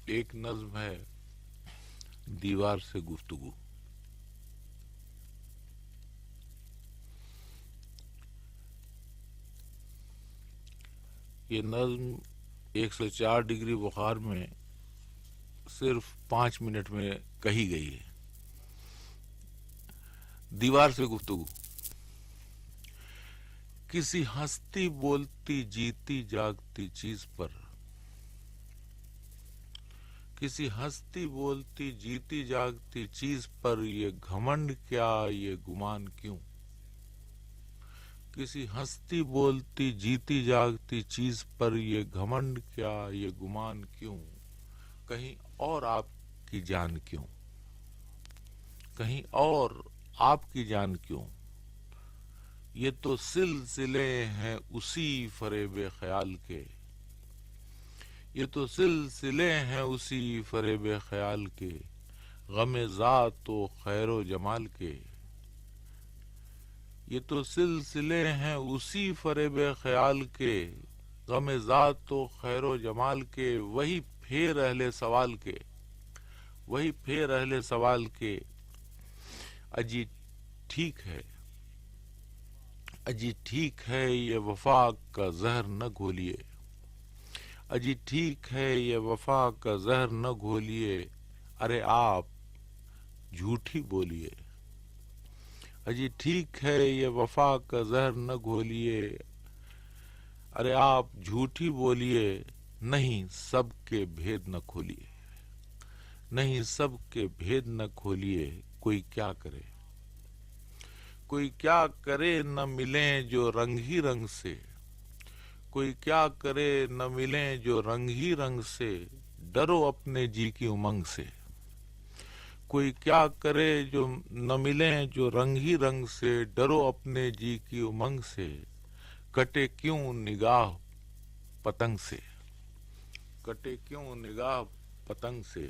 ایک نظم ہے دیوار سے گفتگو. یہ نظم 104 ڈگری بخار میں صرف 5 منٹ میں کہی گئی ہے. دیوار سے گفتگو. کسی ہنستی بولتی جیتی جاگتی چیز پر، کسی ہنستی بولتی جیتی جاگتی چیز پر یہ گھمنڈ کیا، یہ گمان کیوں؟ کسی ہنستی بولتی جیتی جاگتی چیز پر یہ گھمنڈ کیا، یہ گمان کیوں؟ کہیں اور آپ کی جان کیوں؟ کہیں اور آپ کی جان کیوں؟ یہ تو سلسلے ہیں اسی فریب خیال کے، یہ تو سلسلے ہیں اسی فریب خیال کے، غم ذات و خیر و جمال کے. یہ تو سلسلے ہیں اسی فریب خیال کے، غم ذات و خیر و جمال کے. وہی پھیر اہل سوال کے، وہی پھیر اہل سوال کے. اجی ٹھیک ہے، اجی ٹھیک ہے یہ وفا کا زہر نہ گھولیے، اجی ٹھیک ہے یہ وفا کا زہر نہ گھولیے. ارے آپ جھوٹی بولیے، اجی ٹھیک ہے یہ وفا کا زہر نہ گھولیے. ارے آپ جھوٹی بولیے، نہیں سب کے بھید نہ کھولیے، نہیں سب کے بھید نہ کھولیے. کوئی کیا کرے، کوئی کیا کرے نہ ملیں جو رنگ ہی رنگ سے، کوئی کیا کرے نہ ملیں جو رنگ ہی رنگ سے. ڈرو اپنے جی کی امنگ سے، کوئی کیا کرے جو نہ ملیں جو رنگ ہی رنگ سے. ڈرو اپنے جی کی امنگ سے، کٹے کیوں نگاہ پتنگ سے، کٹے کیوں نگاہ پتنگ سے.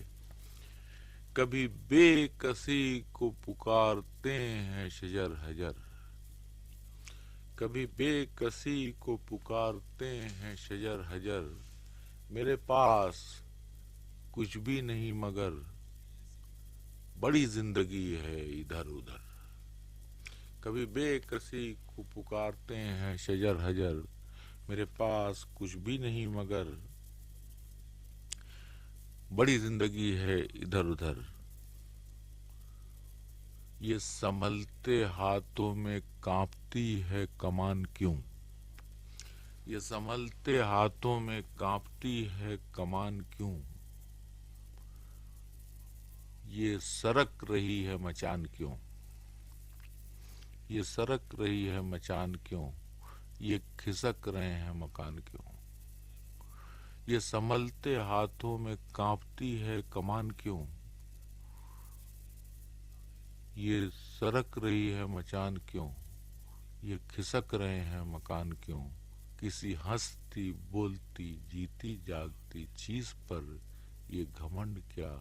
کبھی بے کسی کو پکارتے ہیں شجر حجر، کبھی بے کسی کو پکارتے ہیں شجر حجر. میرے پاس کچھ بھی نہیں مگر بڑی زندگی ہے ادھر ادھر. کبھی بے کسی کو پکارتے ہیں شجر حجر، میرے پاس کچھ بھی نہیں مگر بڑی زندگی ہے ادھر ادھر. یہ سنبھلتے ہاتھوں میں کانپتی ہے کمان کیوں، یہ سنبھلتے ہاتھوں میں کانپتی ہے کمان کیوں؟ یہ سرک رہی ہے مچان کیوں، یہ سرک رہی ہے مچان کیوں؟ یہ کھسک رہے ہیں مکان کیوں؟ یہ سنبھلتے ہاتھوں میں کانپتی ہے کمان کیوں؟ یہ سرک رہی ہے مچان کیوں؟ یہ کھسک رہے ہیں مکان کیوں؟ کسی ہنستی بولتی جیتی جاگتی چیز پر یہ گھمنڈ کیا،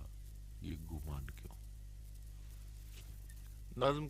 یہ گمان کیوں؟ نظم